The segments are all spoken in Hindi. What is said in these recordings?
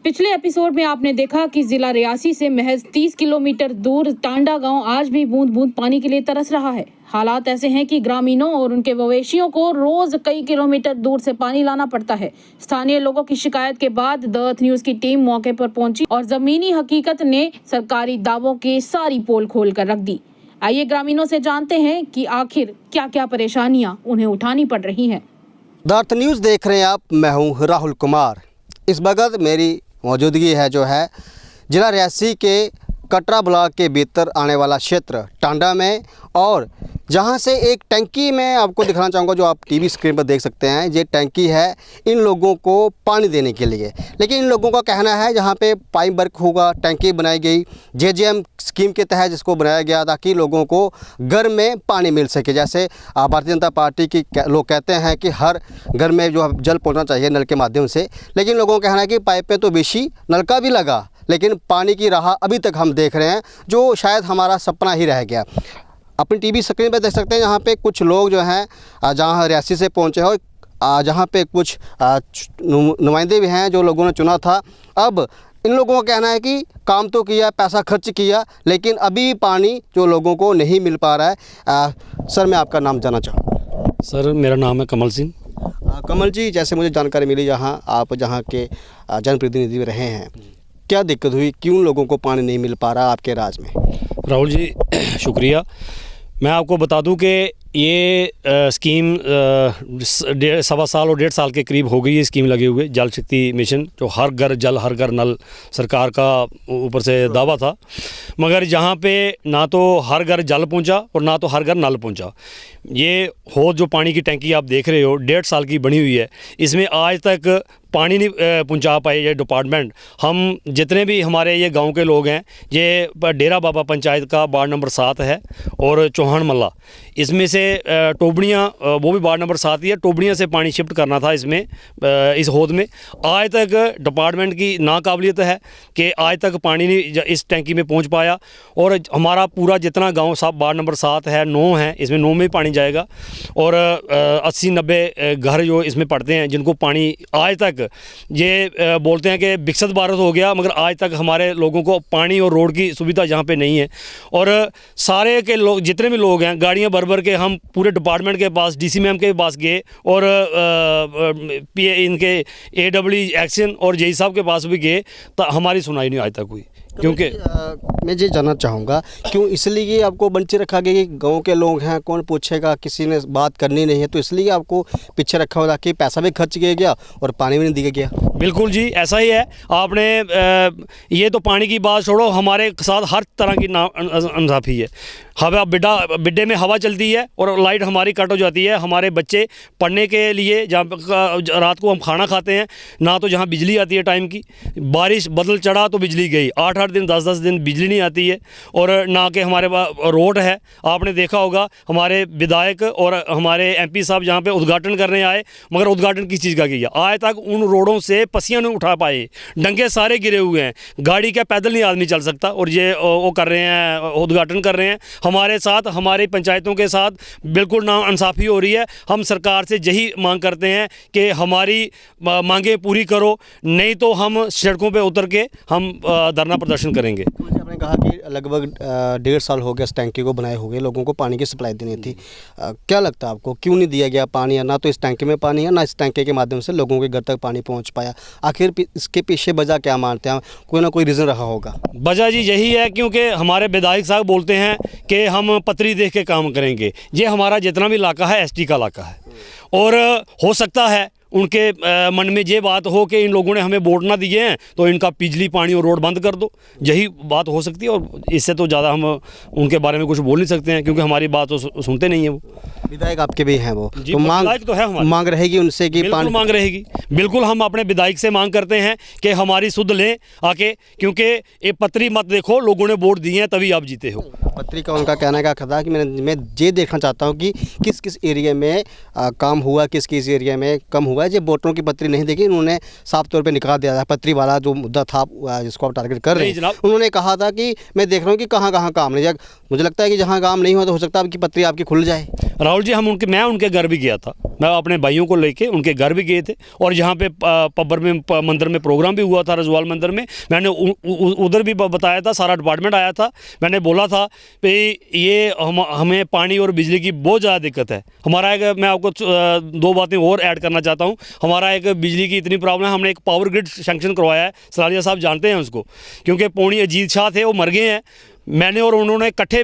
पिछले एपिसोड में आपने देखा कि जिला रियासी से महज 30 किलोमीटर दूर टांडा गांव आज भी बूंद बूंद पानी के लिए तरस रहा है। हालात ऐसे हैं कि ग्रामीणों और उनके मवेशियों को रोज कई किलोमीटर दूर से पानी लाना पड़ता है। स्थानीय लोगों की शिकायत के बाद द अर्थ न्यूज की टीम मौके पर पहुंची और जमीनी हकीकत ने सरकारी दावों की सारी पोल खोल कर रख दी। आइए ग्रामीणों से जानते हैं कि आखिर क्या क्या परेशानियां उन्हें उठानी पड़ रही हैं। द अर्थ न्यूज़ देख रहे हैं आप। मैं हूं राहुल कुमार। इस वक्त मेरी मौजूदगी है जो है जिला रियासी के कटरा ब्लॉक के भीतर आने वाला क्षेत्र टांडा में, और जहां से एक टंकी मैं आपको दिखाना चाहूँगा जो आप टीवी स्क्रीन पर देख सकते हैं। ये टंकी है इन लोगों को पानी देने के लिए, लेकिन इन लोगों का कहना है जहां पे पाइप वर्क होगा, टंकी बनाई गई जेजेएम स्कीम के तहत जिसको बनाया गया ताकि लोगों को घर में पानी मिल सके। जैसे भारतीय जनता पार्टी की लोग कहते हैं कि हर घर में जो जल पहुँचना चाहिए नल के माध्यम से, लेकिन लोगों का कहना है कि पाइप पे तो बेशी नलका भी लगा, लेकिन पानी की राह अभी तक हम देख रहे हैं जो शायद हमारा सपना ही रह गया। अपनी टीवी स्क्रीन पर देख सकते हैं यहाँ पे कुछ लोग जो हैं जहाँ रियासी से पहुँचे हो, जहाँ पे कुछ नुमाइंदे भी हैं जो लोगों ने चुना था। अब इन लोगों का कहना है कि काम तो किया, पैसा खर्च किया, लेकिन अभी भी पानी जो लोगों को नहीं मिल पा रहा है। सर मैं आपका नाम जानना चाहूँगा। सर मेरा नाम है कमल सिंह। कमल जी, जैसे मुझे जानकारी मिली आप जहाँ के जनप्रतिनिधि रहे हैं, क्या दिक्कत हुई, क्यों लोगों को पानी नहीं मिल पा रहा आपके राज्य में? राहुल जी शुक्रिया। मैं आपको बता दूं कि ये स्कीम 1.25 साल और 1.5 साल के करीब हो गई है स्कीम लगे हुए, जल शक्ति मिशन, जो हर घर जल हर घर नल सरकार का ऊपर से दावा था, मगर जहाँ पे ना तो हर घर जल पहुँचा और ना तो हर घर नल पहुँचा। ये हौज जो पानी की टैंकी आप देख रहे हो 1.5 साल की बनी हुई है, इसमें आज तक पानी नहीं पहुंचा पाए ये डिपार्टमेंट। हम जितने भी हमारे ये गांव के लोग हैं, ये डेरा बाबा पंचायत का वार्ड नंबर 7 है और चौहान मल्ला, इसमें से टोबड़ियाँ वो भी वार्ड नंबर 7 ही है। टोबड़ियाँ से पानी शिफ्ट करना था इसमें इस हौद में। आज तक डिपार्टमेंट की नाकाबिलियत है कि आज तक पानी नहीं इस टैंकी में पहुँच पाया। और हमारा पूरा जितना गाँव सब वार्ड नंबर 7 है, 9 है, इसमें 9 में पानी जाएगा और 80-90 घर जो इसमें पड़ते हैं जिनको पानी आज तक ये बोलते हैं कि विकसित भारत हो गया, मगर आज तक हमारे लोगों को पानी और रोड की सुविधा यहाँ पे नहीं है। और सारे के लोग जितने भी लोग हैं गाड़ियाँ भर के हम पूरे डिपार्टमेंट के पास, डीसी मैम के पास गए और इनके AWE एक्शन और जेई साहब के पास भी गए, तो हमारी सुनाई नहीं आज तक हुई। क्योंकि मैं ये जानना चाहूँगा क्यों इसलिए आपको बंचे रखा गया कि गांव के लोग हैं, कौन पूछेगा, किसी ने बात करनी नहीं है, तो इसलिए आपको पीछे रखा हुआ ताकि पैसा भी खर्च किया गया और पानी भी नहीं दिया गया? बिल्कुल जी, ऐसा ही है। आपने ये तो पानी की बात छोड़ो, हमारे साथ हर तरह की नाइंसाफ़ी है। हवा बिड्डे में हवा चलती है और लाइट हमारी कट हो जाती है। हमारे बच्चे पढ़ने के लिए जहाँ रात को हम खाना खाते हैं, ना तो जहाँ बिजली आती है टाइम की, बारिश बदल चढ़ा तो बिजली गई, 8-8 दिन 10-10 दिन बिजली नहीं आती है। और ना कि हमारे पास रोड है। आपने देखा होगा हमारे विधायक और हमारे MP साहब जहाँ पे उद्घाटन करने आए, मगर उद्घाटन किस चीज़ का किया? आज तक उन रोडों से पसियाँ नहीं उठा पाए, डंगे सारे गिरे हुए हैं, गाड़ी का पैदल नहीं आदमी चल सकता। और ये वो कर रहे हैं, उद्घाटन कर रहे हैं। हमारे साथ, हमारी पंचायतों के साथ बिल्कुल नाइंसाफ़ी हो रही है। हम सरकार से यही मांग करते हैं कि हमारी मांगें पूरी करो, नहीं तो हम सड़कों पे उतर के हम धरना प्रदर्शन करेंगे। आपने कहा कि लगभग 1.5 साल हो गया इस टैंकी को बनाए हुए, लोगों को पानी की सप्लाई देनी थी। क्या लगता है आपको क्यों नहीं दिया गया पानी? ना तो इस टैंकी में पानी है, ना इस टैंकी के माध्यम से लोगों के घर तक पानी पहुंच पाया। आखिर इसके पीछे वजह क्या मानते हैं? कोई ना कोई रीज़न रहा होगा। वजह जी यही है क्योंकि हमारे विधायक साहब बोलते हैं कि हम पत्री देख के काम करेंगे। ये हमारा जितना भी इलाका है ST का इलाका है, और हो सकता है उनके मन में ये बात हो कि इन लोगों ने हमें वोट ना दिए हैं तो इनका बिजली पानी और रोड बंद कर दो। यही बात हो सकती है, और इससे तो ज़्यादा हम उनके बारे में कुछ बोल नहीं सकते हैं क्योंकि हमारी बात तो सुनते नहीं है। वो विधायक आपके भी हैं, वो तो मांग रहेगी उनसे कि पानी मांग रहेगी। बिल्कुल हम अपने विधायक से मांग करते हैं कि हमारी सुध लें आके, क्योंकि ये पत्री मत देखो, लोगों ने वोट दिए हैं तभी आप जीते हो। पत्री का उनका कहने का था कि मैं ये देखना चाहता हूँ कि किस किस एरिया में काम हुआ, किस किस एरिया में कम हुआ है। ये वोटरों की पत्री नहीं देखी, उन्होंने साफ तौर पे निकाल दिया था। पत्री वाला जो मुद्दा था जिसको आप टारगेट कर रहे हैं, उन्होंने कहा था कि मैं देख रहा हूँ कि कहाँ कहाँ काम नहीं। मुझे लगता है कि जहाँ काम नहीं हुआ तो हो सकता है आपकी पत्री आपकी खुल जाए। राहुल जी मैं उनके घर भी गया था, मैं अपने भाइयों को लेके उनके घर भी गए थे, और जहाँ पे पब्बर में मंदिर में प्रोग्राम भी हुआ था, रजवाल मंदिर में, मैंने उधर भी बताया था, सारा डिपार्टमेंट आया था। मैंने बोला था कि ये हमें पानी और बिजली की बहुत ज़्यादा दिक्कत है। हमारा एक, मैं आपको 2 बातें और ऐड करना चाहता हूँ। हमारा एक बिजली की इतनी प्रॉब्लम है, हमने एक पावर ग्रिड सैंक्शन करवाया है, सलारिया साहब जानते हैं उसको, क्योंकि पौनी अजीत शाह थे, वो मर गए हैं। मैंने और उन्होंने इकट्ठे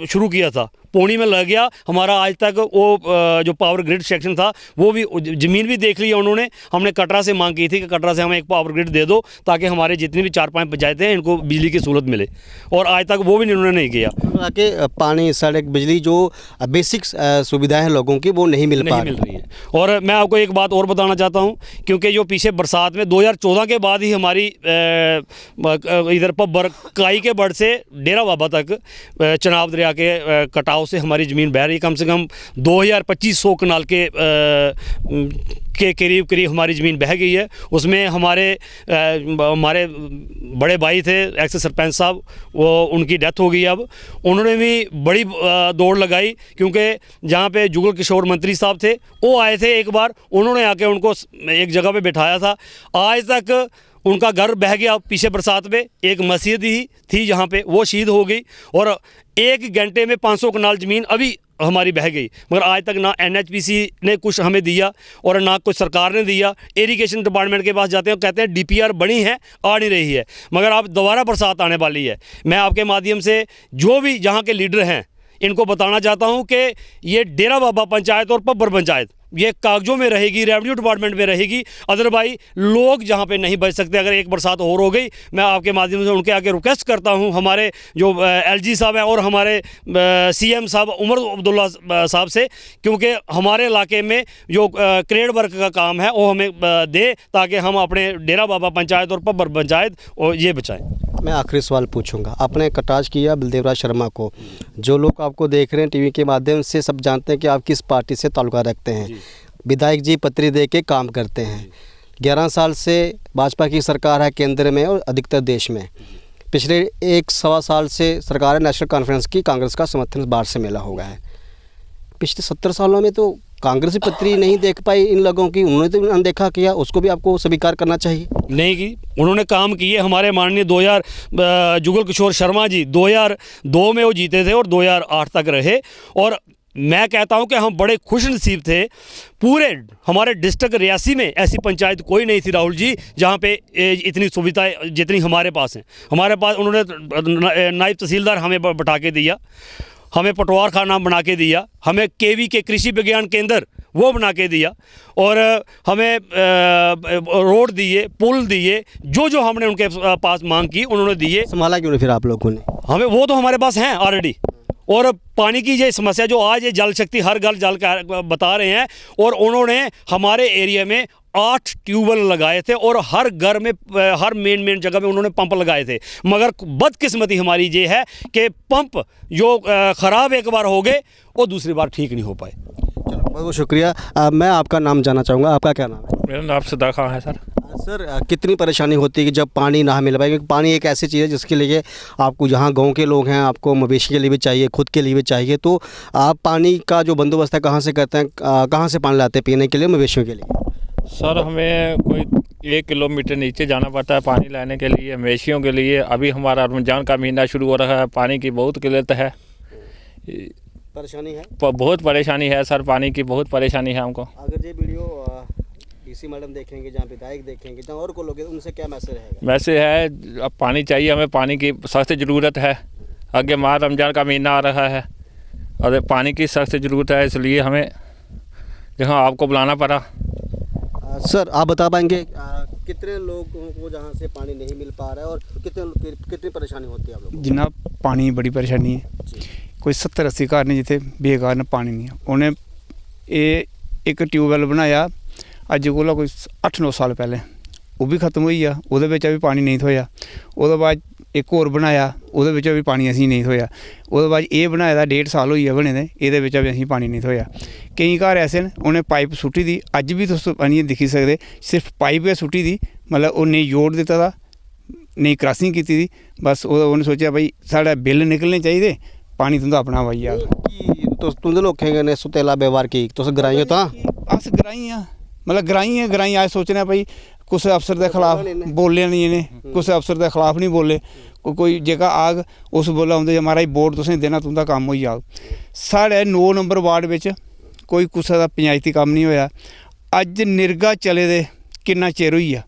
शुरू किया था, पौनी में लग गया हमारा। आज तक वो जो पावर ग्रिड सेक्शन था वो भी, ज़मीन भी देख लिया उन्होंने। हमने कटरा से मांग की थी कि कटरा से हमें एक पावर ग्रिड दे दो, ताकि हमारे जितनी भी 4-5 पंचायतें हैं इनको बिजली की सहूलत मिले, और आज तक वो भी इन्होंने नहीं किया। कि पानी, सड़क, बिजली, जो बेसिक सुविधाएं हैं लोगों की, वो नहीं मिल रही है। और मैं आपको एक बात और बताना चाहता हूँ, क्योंकि जो पीछे बरसात में 2014 के बाद ही हमारी इधर पब्बर काई के बड़ से डेरा बाबा तक चनाब दरिया के कटाव से हमारी ज़मीन बह रही। कम से कम 2500 कनाल के करीब हमारी ज़मीन बह गई है। उसमें हमारे बड़े भाई थे एक्स सरपंच साहब, वो उनकी डेथ हो गई। अब उन्होंने भी बड़ी दौड़ लगाई, क्योंकि जहाँ पे जुगल किशोर मंत्री साहब थे वो आए थे एक बार, उन्होंने आके उनको एक जगह पे बिठाया था। आज तक उनका घर बह गया। पीछे बरसात में एक मस्जिद ही थी जहाँ पे, वो शहीद हो गई, और 1 घंटे में 500 कनाल ज़मीन अभी हमारी बह गई। मगर आज तक ना NHPC ने कुछ हमें दिया और ना कुछ सरकार ने दिया। इरिगेशन डिपार्टमेंट के पास जाते हैं, कहते हैं DPR बनी है, आ नहीं रही है। मगर अब दोबारा बरसात आने वाली है। मैं आपके माध्यम से जो भी यहाँ के लीडर हैं इनको बताना चाहता हूँ कि ये डेरा बाबा पंचायत और पब्बर पंचायत ये कागजों में रहेगी, रेवेन्यू डिपार्टमेंट में रहेगी। अदरवाइज लोग जहाँ पे नहीं बच सकते। अगर एक बरसात और हो गई, मैं आपके माध्यम से उनके आगे रिक्वेस्ट करता हूँ, हमारे जो LG साहब हैं और हमारे CM साहब उमर अब्दुल्ला साहब से, क्योंकि हमारे इलाके में जो क्रेड वर्क का काम है वो हमें दे, ताकि हम अपने डेरा बाबा पंचायत और पब्बर पंचायत ये बचाएँ। मैं आखिरी सवाल पूछूंगा। आपने कटाक्ष किया बलदेवराज शर्मा को। जो लोग आपको देख रहे हैं टीवी के माध्यम से, सब जानते हैं कि आप किस पार्टी से ताल्लुका रखते हैं। विधायक जी पत्री दे के काम करते हैं। 11 साल से भाजपा की सरकार है केंद्र में और अधिकतर देश में। पिछले 1-1.25 साल से सरकार है, नेशनल कॉन्फ्रेंस की, कांग्रेस का समर्थन बाहर से मिला हुआ है। पिछले 70 सालों में तो कांग्रेस पत्री नहीं देख पाई इन लोगों की, उन्होंने तो अनदेखा किया, उसको भी आपको स्वीकार करना चाहिए। नहीं की, उन्होंने काम किए। हमारे माननीय जुगल किशोर शर्मा जी 2002 में वो जीते थे और 2008 तक रहे। और मैं कहता हूं कि हम बड़े खुश नसीब थे। पूरे हमारे डिस्ट्रिक्ट रियासी में ऐसी पंचायत कोई नहीं थी राहुल जी, जहां पे इतनी सुविधाएं जितनी हमारे पास हैं। हमारे पास उन्होंने नायब तहसीलदार हमें बैठा के दिया, हमें पटवार खाना बना के दिया, हमें KV के कृषि विज्ञान केंद्र वो बना के दिया, और हमें रोड दिए, पुल दिए, जो हमने उनके पास मांग की उन्होंने दिए। संभाला क्यों नहीं फिर आप लोगों ने? हमें वो तो हमारे पास हैं ऑलरेडी। और पानी की ये समस्या जो आज ये जल शक्ति हर घर जल का बता रहे हैं, और उन्होंने हमारे एरिया में 8 ट्यूबवेल लगाए थे, और हर घर में हर मेन जगह में उन्होंने पंप लगाए थे। मगर बदकिस्मती हमारी ये है कि पंप जो ख़राब एक बार हो गए वो दूसरी बार ठीक नहीं हो पाए। चलो, बहुत बहुत शुक्रिया। मैं आपका नाम जानना चाहूँगा, आपका क्या नाम है? मेरा नाम सदा खां है सर। सर, कितनी परेशानी होती है कि जब पानी ना मिल पाए? क्योंकि पानी एक ऐसी चीज़ है जिसके लिए आपको, जहाँ गांव के लोग हैं, आपको मवेशी के लिए भी चाहिए, खुद के लिए भी चाहिए, तो आप पानी का जो बंदोबस्त है कहाँ से करते हैं? कहाँ से पानी लाते हैं पीने के लिए, मवेशियों के लिए? सर, हमें कोई 1 किलोमीटर नीचे जाना पड़ता है पानी लाने के लिए, मवेशियों के लिए। अभी हमारा रमज़ान का महीना शुरू हो रहा है, पानी की बहुत किल्लत है, परेशानी है, बहुत परेशानी है सर, पानी की बहुत परेशानी है हमको। अगर ये वीडियो DC मैडम देखेंगे, जहाँ विधायक देखेंगे, जहाँ और को लोग, उनसे क्या मैसेज रहेगा? वैसे है, अब पानी चाहिए हमें, पानी की सख्त ज़रूरत है। आगे माह रमज़ान का महीना आ रहा है और पानी की सख्त ज़रूरत है, इसलिए हमें जहाँ आपको बुलाना पड़ा। सर, आप बता पाएंगे कितने लोगों को जहाँ से पानी नहीं मिल पा रहा है और कितनी परेशानी होती है आप लोगों को? जनाब, पानी बड़ी परेशानी है। कोई 70-80 घर ने जिथे बेकार पानी नहीं है। उन्हें एक ट्यूबवैल बनाया अज को कोई 8-9 साल पहले, वो भी खत्म हुई आ, वो भी पानी नहीं थोया। वो बाद एक होर बनाया, वो भी पानी असी नहीं थोया। वो बाद ये बनाया 1.5 साल हुई है बने दे, ये भी असी पानी नहीं थोया। कई घर ऐसे न उन्हें पाइप सुट्टी दी, अज भी तुस पानी दिखी सकते, सिर्फ पाइप गै सुट्टी दी, मतलब वो नहीं जोड़ दिता था, नहीं क्रॉसिंग की थी। बस उन्हें सोचा भाई साढ़ा बिल निकलने चाहिए, पानी तुंदा अपना आई जाए। तुंदे लोकें ने सुतेला व्यवहार की तुस ग्राइयो तां अस ग्राई हाँ मतलब ग्राई अस सोचने भाई कुछ अफसर के खिलाफ बोले नहीं इन्हें कुछ अफसर के खिलाफ नहीं बोले कोई जेका आग उस बोला होंगे महाराज वोट तुसें देना तुंदा कम्म होई जाग। साढ़े 9 नंबर वार्ड विच कोई कुसै दा पंचायती कम्म नहीं होया। अज निरगा चले दे किन्ना चिर होई गया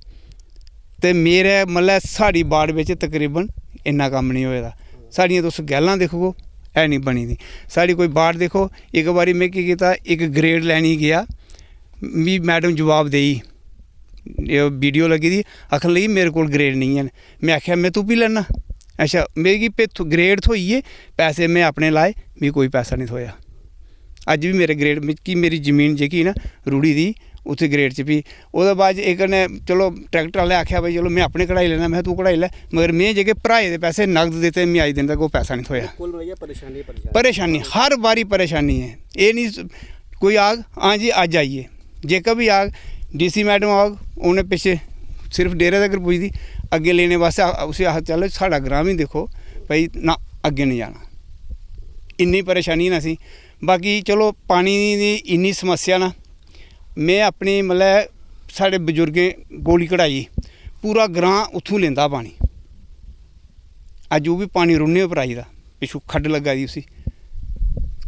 ते मेरे मतलब साड़ी वार्ड विच तकरीबन इन्ना कम्म नहीं होया। साड़ियां तुस गैलां दिक्खो है नहीं बनी दी। साड़ी कोई वार्ड देखो एक बारी में की कीता एक ग्रेड लैनी गया मी मैडम जवाब देई वीडियो लगी दी आखन लगी मेरे को ग्रेड नहीं है। मैं आख्या मैं तू भी लैना अच्छा मिगी ग्रेड थ्होइए पैसे मैं अपने लाए मिगी कोई पैसा नहीं थ्होया। अज भी मेरे ग्रेड मिगी मेरी जमीन जेह्की ना रुड़ी दी उत्थे ग्रेड च भी ओह्दे बाद एक ने चलो ट्रैक्टर आह्ले आख्या भाई चलो मैं अपने कढ़ाई लेना मैं तू कढ़ाई लै मगर मैं जेह्के भराए दे पैसे नगद दित्ते मैं अज दिन तक कोई पैसा नहीं थ्होया। परेशानी हर बारी परेशानी है ये नहीं कोई आग हाँ जी अज आइए जेका भी आग DC मैडम आग उन्हें पिछे सिर्फ डेरे तक पुजदी अग्गे लेने वास्ते उसी आख चलो साढ़ा ग्राम ही देखो भाई ना अग्गे नहीं जाना इन्नी परेशानी ना सी। बाकी चलो पानी दी इन्नी समस्या ना मैं अपनी मतलब साढ़े बजुर्गें गोली कढ़ाई पूरा ग्रां उत्थों लेंदा पानी अज वो भी पानी रुढ़ने पर आई दा पिछू खड्ड लगा दी उसी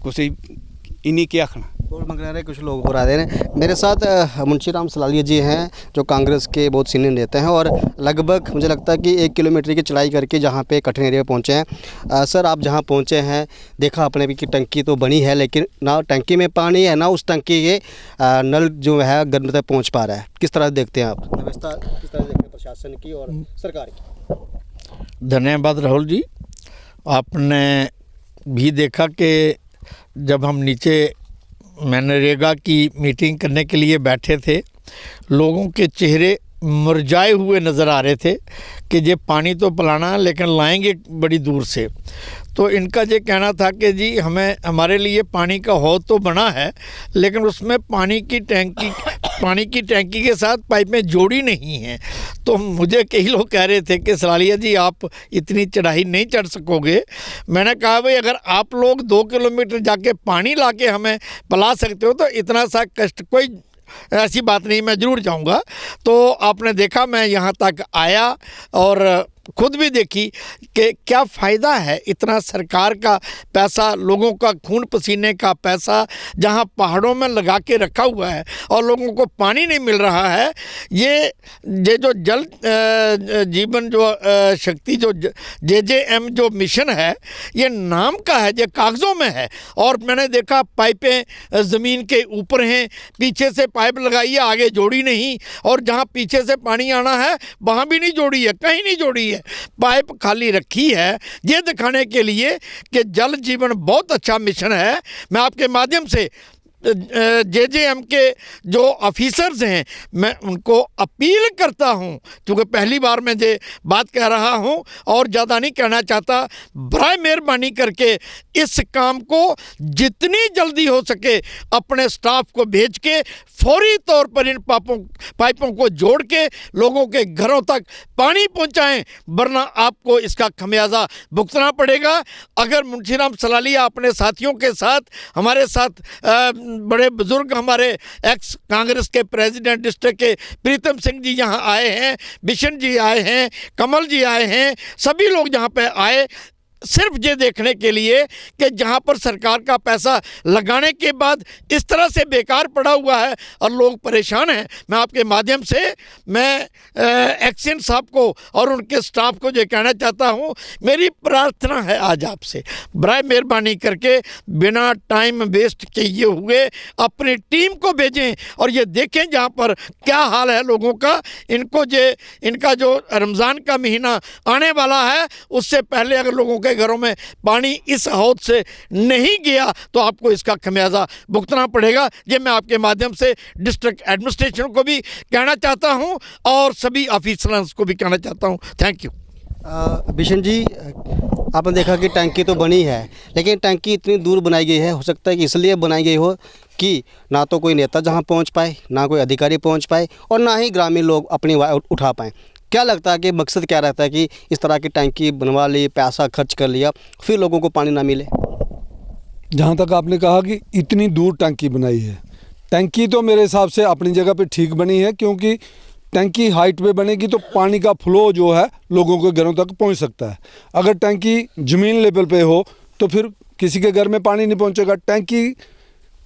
कुछ इन्नी क्या आखना। वोट मंगने रहे कुछ लोग और आ रहे हैं। मेरे साथ मुंशी राम सलालिया जी हैं जो कांग्रेस के बहुत सीनियर नेता हैं और लगभग मुझे लगता है कि 1 किलोमीटर की चढ़ाई करके जहाँ पे कठिन एरिया में पहुँचे हैं। सर आप जहाँ पहुँचे हैं देखा आपने भी कि टंकी तो बनी है लेकिन ना टंकी में पानी है ना उस टंकी के नल जो है घर तक पहुँच पा रहा है। किस तरह देखते हैं आप व्यवस्था किस तरह देखते हैं प्रशासन की और सरकार की? धन्यवाद राहुल जी। आपने भी देखा कि जब हम नीचे मनरेगा की मीटिंग करने के लिए बैठे थे लोगों के चेहरे मुरझाए हुए नज़र आ रहे थे कि ये पानी तो पिलाना है लेकिन लाएंगे बड़ी दूर से। तो इनका ये कहना था कि जी हमारे लिए पानी का हौद तो बना है लेकिन उसमें पानी की टैंकी के साथ पाइपें जोड़ी नहीं हैं। तो मुझे कई लोग कह रहे थे कि सलालिया जी आप इतनी चढ़ाई नहीं चढ़ सकोगे। मैंने कहा भाई अगर आप लोग 2 किलोमीटर जाके पानी लाके हमें पिला सकते हो तो इतना सा कष्ट कोई ऐसी बात नहीं, मैं ज़रूर जाऊंगा। तो आपने देखा मैं यहाँ तक आया और खुद भी देखी कि क्या फ़ायदा है इतना सरकार का पैसा लोगों का खून पसीने का पैसा जहाँ पहाड़ों में लगा के रखा हुआ है और लोगों को पानी नहीं मिल रहा है। ये जो जल जीवन जो शक्ति जो JJM जो मिशन है ये नाम का है, ये कागज़ों में है और मैंने देखा पाइपें ज़मीन के ऊपर हैं, पीछे से पाइप लगाई है आगे जोड़ी नहीं और जहाँ पीछे से पानी आना है वहाँ भी नहीं जोड़ी है, कहीं नहीं जोड़ी है, पाइप खाली रखी है ये दिखाने के लिए कि जल जीवन बहुत अच्छा मिशन है। मैं आपके माध्यम से JJM के जो ऑफिसर्स हैं मैं उनको अपील करता हूं क्योंकि पहली बार मैं ये बात कह रहा हूं और ज़्यादा नहीं कहना चाहता, बराए मेहरबानी करके इस काम को जितनी जल्दी हो सके अपने स्टाफ को भेज के फौरी तौर पर इन पाइपों को जोड़ के लोगों के घरों तक पानी पहुंचाएं, वरना आपको इसका खमियाजा भुगतना पड़ेगा। अगर मुंशी राम सलालिया अपने साथियों के साथ हमारे साथ बड़े बुजुर्ग हमारे एक्स कांग्रेस के प्रेसिडेंट डिस्ट्रिक्ट के प्रीतम सिंह जी यहाँ आए हैं, बिशन जी आए हैं, कमल जी आए हैं, सभी लोग यहाँ पे आए सिर्फ ये देखने के लिए कि जहाँ पर सरकार का पैसा लगाने के बाद इस तरह से बेकार पड़ा हुआ है और लोग परेशान हैं। मैं आपके माध्यम से मैं एक्शन साहब को और उनके स्टाफ को ये कहना चाहता हूँ, मेरी प्रार्थना है आज आपसे बराए मेहरबानी करके बिना टाइम वेस्ट किए हुए अपनी टीम को भेजें और ये देखें जहाँ पर क्या हाल है लोगों का। इनका जो रमज़ान का महीना आने वाला है उससे पहले अगर लोगों के घरों में पानी इस हौद से नहीं गया तो आपको इसका खमियाजा भुगतना पड़ेगा। ये मैं आपके माध्यम से डिस्ट्रिक्ट एडमिनिस्ट्रेशन को भी कहना चाहता हूं और सभी ऑफिसर्स को भी कहना चाहता हूं। Thank you. बिशन जी आपने देखा कि टंकी तो बनी है लेकिन टंकी इतनी दूर बनाई गई है, हो सकता है कि इसलिए बनाई गई हो कि ना तो कोई नेता जहां पहुंच पाए, ना कोई अधिकारी पहुंच पाए और ना ही ग्रामीण लोग अपनी आवाज़ उठा पाएँ। क्या लगता है कि मकसद क्या रहता है कि इस तरह की टंकी बनवा ली, पैसा खर्च कर लिया, फिर लोगों को पानी ना मिले? जहाँ तक आपने कहा कि इतनी दूर टंकी बनाई है, टंकी तो मेरे हिसाब से अपनी जगह पे ठीक बनी है, क्योंकि टंकी हाइट पे बनेगी तो पानी का फ्लो जो है लोगों के घरों तक पहुंच सकता है। अगर टंकी ज़मीन लेवल पे हो तो फिर किसी के घर में पानी नहीं पहुंचेगा। टंकी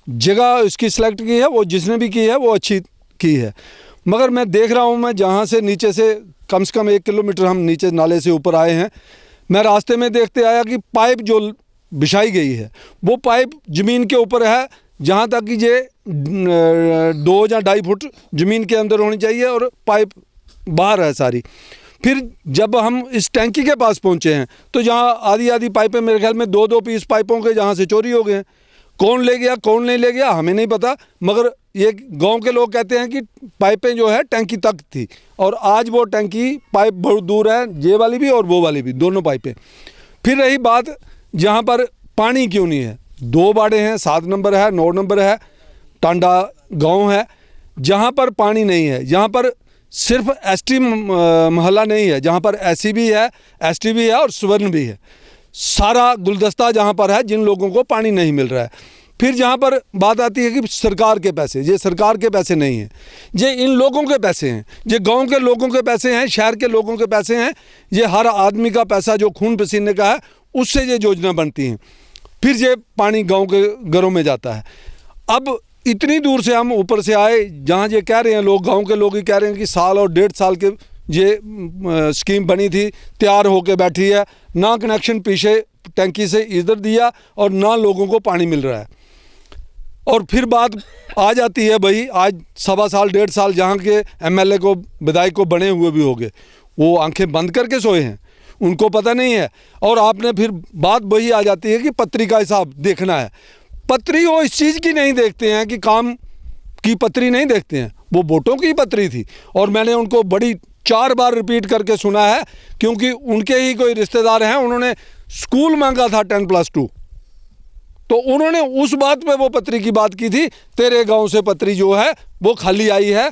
जगह उसकी सिलेक्ट की है, वो जिसने भी की है वो अच्छी की है। मगर मैं देख रहा हूँ, मैं जहाँ से नीचे से कम 1 किलोमीटर हम नीचे नाले से ऊपर आए हैं, मैं रास्ते में देखते आया कि पाइप जो बिछाई गई है वो पाइप ज़मीन के ऊपर है, जहाँ तक कि ये 2 या 2.5 फुट ज़मीन के अंदर होनी चाहिए और पाइप बाहर है सारी। फिर जब हम इस टैंकी के पास पहुँचे हैं तो जहाँ आधी पाइपें, मेरे ख्याल में 2-2 पीस पाइपों के जहाँ से चोरी हो गए हैं। कौन ले गया कौन नहीं ले गया हमें नहीं पता, मगर ये गांव के लोग कहते हैं कि पाइपें जो है टैंकी तक थी, और आज वो टैंकी पाइप बहुत दूर है, ये वाली भी और वो वाली भी, दोनों पाइपें। फिर रही बात जहाँ पर पानी क्यों नहीं है, 2 बाड़े हैं, 7 नंबर है, 9 नंबर है, टांडा गांव है, जहाँ पर पानी नहीं है, जहाँ पर सिर्फ एसटी मोहल्ला नहीं है, जहाँ पर एससी भी है, एसटी भी है और स्वर्ण भी है, सारा गुलदस्ता जहाँ पर है जिन लोगों को पानी नहीं मिल रहा है। फिर जहाँ पर बात आती है कि सरकार के पैसे, ये सरकार के पैसे नहीं हैं, ये इन लोगों के पैसे हैं, ये गांव के लोगों के पैसे हैं, शहर के लोगों के पैसे हैं, ये हर आदमी का पैसा जो खून पसीने का है उससे ये योजना बनती हैं। फिर ये पानी गांव के घरों में जाता है। अब इतनी दूर से हम ऊपर से आए, जहाँ ये कह रहे हैं लोग, गाँव के लोग ही कह रहे हैं कि 1 साल और 1.5 साल के ये स्कीम बनी थी, तैयार होके बैठी है, ना कनेक्शन पीछे टैंकी से इधर दिया और ना लोगों को पानी मिल रहा है। और फिर बात आ जाती है भाई, आज 1.25 साल 1.5 साल जहाँ के एमएलए को, विधायक को बने हुए भी हो गए, वो आंखें बंद करके सोए हैं, उनको पता नहीं है। और आपने फिर बात वही आ जाती है कि पत्री का हिसाब देखना है। पत्री वो इस चीज़ की नहीं देखते हैं कि काम की पत्री नहीं देखते हैं, वो वोटों की पत्री थी। और मैंने उनको बड़ी 4 बार रिपीट करके सुना है, क्योंकि उनके ही कोई रिश्तेदार हैं, उन्होंने स्कूल मांगा था 10+2, तो उन्होंने उस बात पे वो पत्री की बात की थी, तेरे गांव से पत्री जो है वो खाली आई है,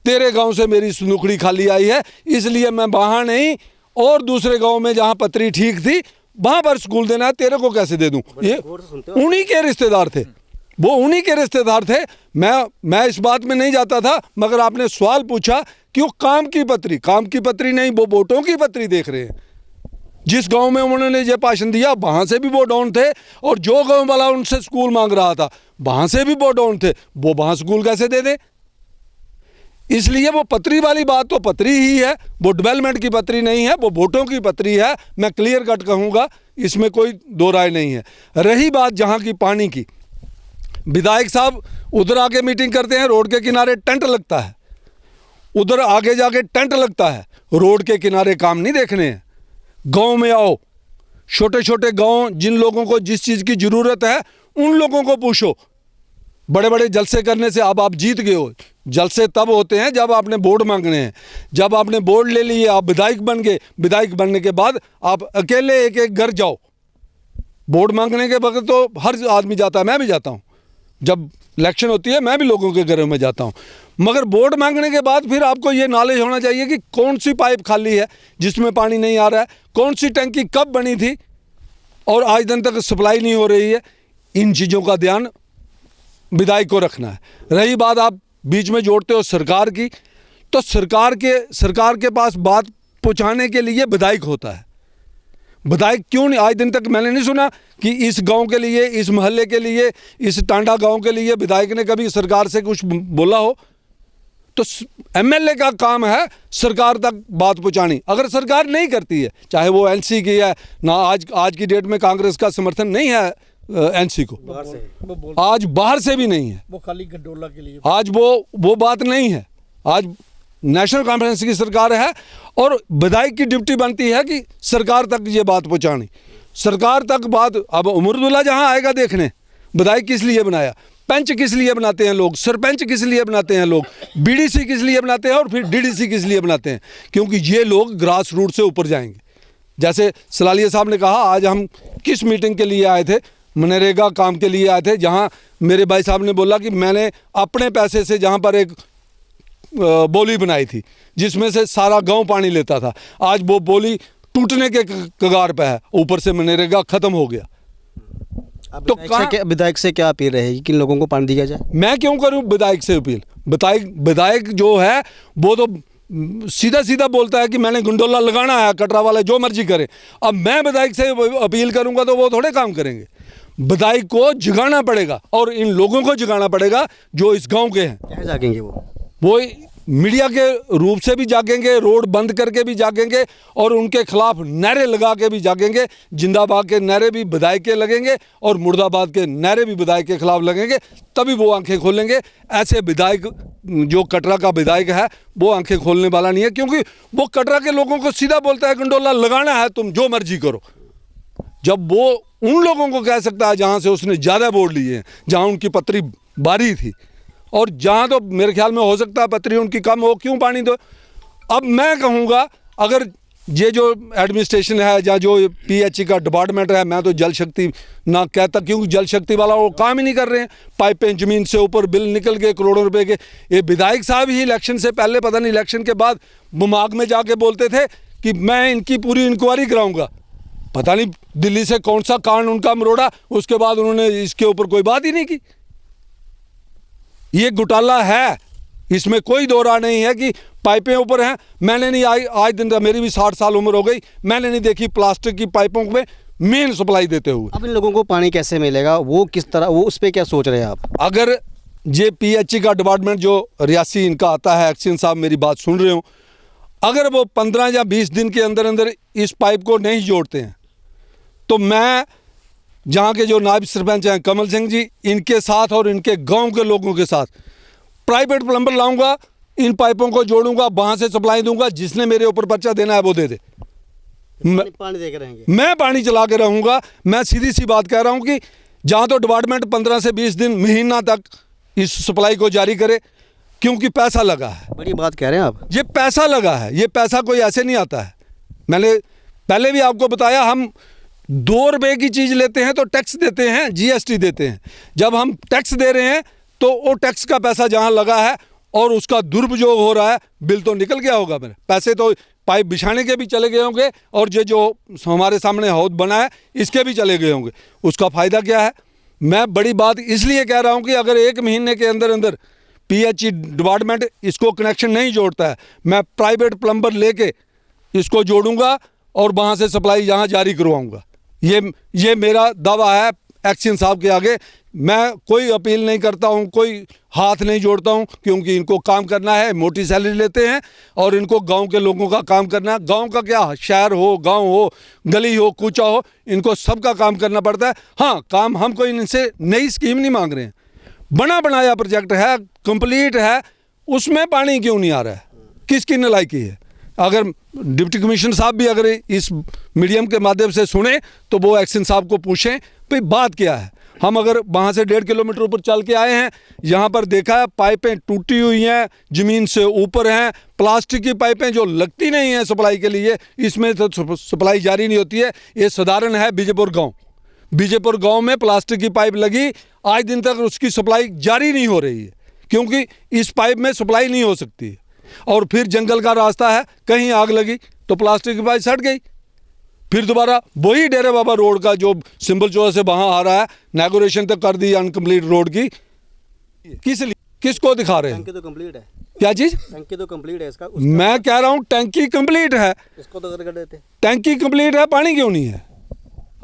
तेरे गांव से मेरी सुनुखड़ी खाली आई है, इसलिए मैं वहाँ नहीं और दूसरे गांव में जहाँ पत्री ठीक थी वहाँ पर स्कूल देना है, तेरे को कैसे दे दूँ। ये उन्हीं के रिश्तेदार थे, वो उन्हीं के रिश्तेदार थे। मैं इस बात में नहीं जाता था, मगर आपने सवाल पूछा कि वो काम की पत्री नहीं, वो वोटों की पत्री देख रहे हैं। जिस गांव में उन्होंने ये भाषण दिया वहाँ से भी वो डाउन थे, और जो गांव वाला उनसे स्कूल मांग रहा था वहाँ से भी वो डाउन थे, वो वहाँ स्कूल कैसे दे दे। इसलिए वो पत्री वाली बात तो पत्री ही है, वो डेवलपमेंट की पत्री नहीं है, वो वोटों की पत्री है। मैं क्लियर कट कहूँगा, इसमें कोई दो राय नहीं है। रही बात जहाँ की पानी की, विधायक साहब उधर आके मीटिंग करते हैं, रोड के किनारे टेंट लगता है, उधर आगे जाके टेंट लगता है, रोड के किनारे काम नहीं देखने हैं। गांव में आओ, छोटे छोटे गांव, जिन लोगों को जिस चीज़ की ज़रूरत है उन लोगों को पूछो। बड़े बड़े जलसे करने से अब आप जीत गए हो। जलसे तब होते हैं जब आपने वोट मांगने हैं, जब आपने वोट ले लिए, आप विधायक बन गए, विधायक बनने के बाद आप अकेले एक एक घर जाओ। वोट मांगने के वक्त तो हर आदमी जाता है, मैं भी जाता हूँ, जब इलेक्शन होती है मैं भी लोगों के घरों में जाता हूँ। मगर वोट मांगने के बाद फिर आपको ये नॉलेज होना चाहिए कि कौन सी पाइप खाली है जिसमें पानी नहीं आ रहा है, कौन सी टंकी कब बनी थी और आज दिन तक सप्लाई नहीं हो रही है। इन चीज़ों का ध्यान विधायक को रखना है। रही बात आप बीच में जोड़ते हो सरकार की, तो सरकार के पास बात पहुँचाने के लिए विधायक होता है। विधायक क्यों नहीं, आज दिन तक मैंने नहीं सुना कि इस गांव के लिए, इस मोहल्ले के लिए, इस टांडा गांव के लिए विधायक ने कभी सरकार से कुछ बोला हो। तो एमएलए का काम है सरकार तक बात पहुंचानी। अगर सरकार नहीं करती है, चाहे वो एनसी की है ना, आज की डेट में कांग्रेस का समर्थन नहीं है एनसी को, आज बाहर से भी नहीं है, वो खाली गंडोला के लिए, आज वो बात नहीं है। आज नेशनल कॉन्फ्रेंस की सरकार है और विधायक की ड्यूटी बनती है कि सरकार तक ये बात पहुंचानी। सरकार तक बात, अब उमरदुल्ला जहां आएगा देखने, विधायक किस लिए बनाया, पंच किस लिए बनाते हैं लोग, सरपंच किस लिए बनाते हैं लोग, बीडीसी किस लिए बनाते हैं और फिर डीडीसी किस लिए बनाते हैं, क्योंकि ये लोग ग्रास रूट से ऊपर जाएंगे। जैसे सलालिया साहब ने कहा, आज हम किस मीटिंग के लिए आए थे, मनरेगा काम के लिए आए थे, जहाँ मेरे भाई साहब ने बोला कि मैंने अपने पैसे से जहाँ पर एक बोली बनाई थी जिसमें से सारा गांव पानी लेता था, आज वो बोली टूटने के कगार पे है, ऊपर से मनरेगा ख़त्म हो गया। तो विधायक से क्या अपील रहेगी कि इन लोगों को पानी दिया जाए? मैं क्यों करूं विधायक से अपील? विधायक जो है वो तो सीधा सीधा बोलता है कि मैंने गुंडोला लगाना है, कटरा वाले जो मर्जी करे। अब मैं विधायक से अपील करूंगा तो वो थोड़े काम करेंगे। विधायक को जगाना पड़ेगा और इन लोगों को जगाना पड़ेगा जो इस गांव के हैं। क्या जागेंगे वो मीडिया के रूप से भी जागेंगे, रोड बंद करके भी जागेंगे और उनके खिलाफ नारे लगा के भी जागेंगे। जिंदाबाद के नारे भी विधायक के लगेंगे और मुर्दाबाद के नारे भी विधायक के खिलाफ लगेंगे, तभी वो आंखें खोलेंगे। ऐसे विधायक जो कटरा का विधायक है वो आंखें खोलने वाला नहीं है, क्योंकि वो कटरा के लोगों को सीधा बोलता है गंडोला लगाना है, तुम जो मर्जी करो। जब वो उन लोगों को कह सकता है जहाँ से उसने ज़्यादा वोट लिए हैं, जहाँ उनकी पत्री बारी थी, और जहाँ तो मेरे ख्याल में हो सकता है पत्री उनकी कम हो, क्यों पानी दो। अब मैं कहूँगा अगर ये जो एडमिनिस्ट्रेशन है या जो पीएचई का डिपार्टमेंट है, मैं तो जल शक्ति ना कहता, क्योंकि जल शक्ति वाला वो काम ही नहीं कर रहे हैं। पाइपें ज़मीन से ऊपर, बिल निकल गए करोड़ों रुपए के। ये विधायक साहब ही इलेक्शन से पहले, पता नहीं इलेक्शन के बाद, बुमाग में जाके बोलते थे कि मैं इनकी पूरी इंक्वायरी कराऊंगा। पता नहीं दिल्ली से कौन सा कांड उनका मरोड़ा, उसके बाद उन्होंने इसके ऊपर कोई बात ही नहीं की। ये घोटाला है, इसमें कोई दो राय नहीं है कि पाइपें ऊपर हैं। मैंने नहीं, आज दिन मेरी भी 60 साल उम्र हो गई, मैंने नहीं देखी प्लास्टिक की पाइपों में मेन सप्लाई देते हुए। अब इन लोगों को पानी कैसे मिलेगा, वो किस तरह, वो उस पर क्या सोच रहे हैं आप? अगर ये पीएचई का डिपार्टमेंट जो रियासी इनका आता है, एक्शन साहब मेरी बात सुन रहे हो, अगर वो 15 या 20 दिन के अंदर अंदर इस पाइप को नहीं जोड़ते हैं तो मैं जहाँ के जो नायब सरपंच हैं कमल सिंह जी, इनके साथ और इनके गांव के लोगों के साथ प्राइवेट प्लम्बर लाऊंगा, इन पाइपों को जोड़ूंगा, वहाँ से सप्लाई दूंगा। जिसने मेरे ऊपर पर्चा देना है वो दे दे, पानी दे के रहेंगे, मैं पानी चला के रहूँगा। मैं सीधी सी बात कह रहा हूँ कि जहाँ तो डिपार्टमेंट 15 से 20 दिन, महीना तक इस सप्लाई को जारी करे, क्योंकि पैसा लगा है। बड़ी बात कह रहे हैं आप। ये पैसा लगा है, ये पैसा कोई ऐसे नहीं आता है। मैंने पहले भी आपको बताया, हम 2 रुपये की चीज़ लेते हैं तो टैक्स देते हैं, जीएसटी देते हैं। जब हम टैक्स दे रहे हैं तो वो टैक्स का पैसा जहाँ लगा है और उसका दुरुपयोग हो रहा है, बिल तो निकल गया होगा मेरे। पैसे तो पाइप बिछाने के भी चले गए होंगे और ये जो हमारे सामने हौद बना है इसके भी चले गए होंगे। उसका फ़ायदा क्या है? मैं बड़ी बात इसलिए कह रहा हूँ कि अगर 1 महीने के अंदर अंदर पीएचई डिपार्टमेंट इसको कनेक्शन नहीं जोड़ता है, मैं प्राइवेट प्लम्बर लेके इसको जोड़ूंगा और वहाँ से सप्लाई यहाँ जारी करवाऊँगा। ये मेरा दावा है एक्शन साहब के आगे। मैं कोई अपील नहीं करता हूँ, कोई हाथ नहीं जोड़ता हूँ, क्योंकि इनको काम करना है, मोटी सैलरी लेते हैं और इनको गांव के लोगों का काम करना है। गांव का क्या, शहर हो, गांव हो, गली हो, कूचा हो, इनको सबका काम करना पड़ता है। हाँ, काम हम कोई इनसे नई स्कीम नहीं मांग रहे हैं, बना बनाया प्रोजेक्ट है, कंप्लीट है, उसमें पानी क्यों नहीं आ रहा है? किसकी नालायकी है? अगर डिप्टी कमिश्नर साहब भी अगर इस मीडियम के माध्यम से सुने तो वो एक्शन साहब को पूछें भाई बात क्या है। हम अगर वहाँ से 1.5 किलोमीटर ऊपर चल के आए हैं, यहाँ पर देखा है पाइपें टूटी हुई हैं, ज़मीन से ऊपर हैं, प्लास्टिक की पाइपें जो लगती नहीं हैं सप्लाई के लिए, इसमें तो सप्लाई जारी नहीं होती है। ये साधारण है बीजेपुर गाँव में प्लास्टिक की पाइप लगी, आज दिन तक उसकी सप्लाई जारी नहीं हो रही है, क्योंकि इस पाइप में सप्लाई नहीं हो सकती है। और फिर जंगल का रास्ता है, कहीं आग लगी तो प्लास्टिक की पाइप सट गई, फिर दोबारा वही डेरे बाबा रोड का जो सिंबल चौक से वहाँ आ रहा है, इनॉग्रेशन तक कर दी अनकम्प्लीट रोड की। किस लिए, किसको दिखा रहे हैं? टंकी तो कंप्लीट है। क्या चीज़? टंकी तो कंप्लीट है इसका। मैं कह रहा हूँ टंकी कंप्लीट है, इसको तो कर देते। टंकी कंप्लीट है, पानी क्यों नहीं है?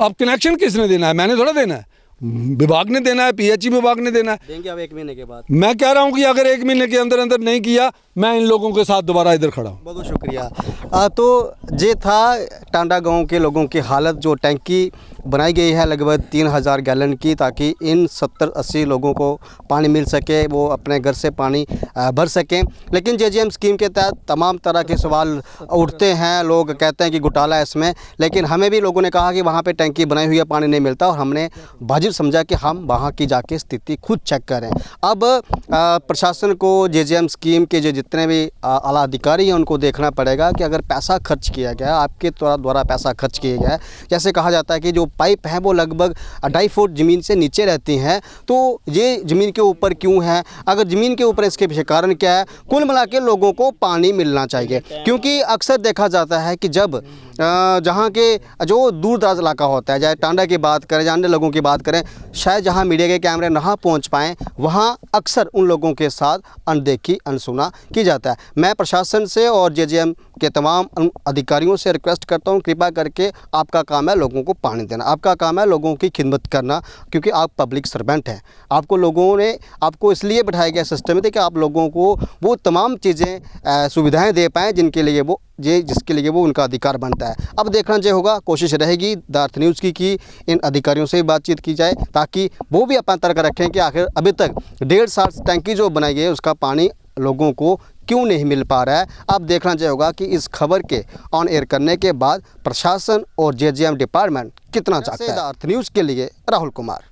अब कनेक्शन किसने देना है? मैंने थोड़ा देना है, विभाग ने देना है, पीएचई विभाग ने देना है। देंगे अब 1 महीने के बाद। मैं कह रहा हूँ कि अगर 1 महीने के अंदर अंदर नहीं किया, मैं इन लोगों के साथ दोबारा इधर खड़ा हूँ। बहुत बहुत शुक्रिया। तो ये था टांडा गांव के लोगों की हालत। जो टैंकी बनाई गई है लगभग 3000 गैलन की, ताकि इन 70-80 लोगों को पानी मिल सके, वो अपने घर से पानी भर सकें। लेकिन जेजेएम स्कीम के तहत तमाम तरह के सवाल उठते हैं, लोग कहते हैं कि घोटाला है इसमें। लेकिन हमें भी लोगों ने कहा कि वहाँ पे टैंकी बनाई हुई है, पानी नहीं मिलता, और हमने वाजिब समझा कि हम वहाँ की जाके स्थिति खुद चेक करें। अब प्रशासन को जेजेएम स्कीम के जो जितने भी आला अधिकारी हैं उनको देखना पड़ेगा कि अगर पैसा खर्च किया गया, आपके द्वारा पैसा खर्च किया गया है, जैसे कहा जाता है कि जो पाइप है वो लगभग 2.5 फुट ज़मीन से नीचे रहती हैं, तो ये ज़मीन के ऊपर क्यों है? अगर ज़मीन के ऊपर इसके पीछे कारण क्या है? कुल मिला के लोगों को पानी मिलना चाहिए, क्योंकि अक्सर देखा जाता है कि जब जहाँ के जो दूर दराज इलाका होता है, चाहे टांडा की बात करें, या अन्य लोगों की बात करें, शायद जहाँ मीडिया के कैमरे ना पहुँच पाएँ, वहाँ अक्सर उन लोगों के साथ अनदेखी अनसुना की जाता है। मैं प्रशासन से और जेजेएम के तमाम अधिकारियों से रिक्वेस्ट करता हूँ, कृपा करके आपका काम है लोगों को पानी देना, आपका काम है लोगों की खिदमत करना, क्योंकि आप पब्लिक सर्वेंट हैं। आपको लोगों ने आपको इसलिए बैठाया गया सिस्टम में कि आप लोगों को वो तमाम चीज़ें सुविधाएं दे पाएँ जिसके लिए वो उनका अधिकार बनता है। अब देखना ये होगा, कोशिश रहेगी द अर्थ न्यूज़ की कि इन अधिकारियों से बातचीत की जाए, ताकि वो भी अपना तर्क रखें कि आखिर अभी तक 1.5 साल से टैंकी जो बनाई गई है उसका पानी लोगों को क्यों नहीं मिल पा रहा है। अब देखना चाहिए होगा कि इस खबर के ऑन एयर करने के बाद प्रशासन और जेजेएम डिपार्टमेंट कितना चाहता है। द अर्थ न्यूज़ के लिए राहुल कुमार।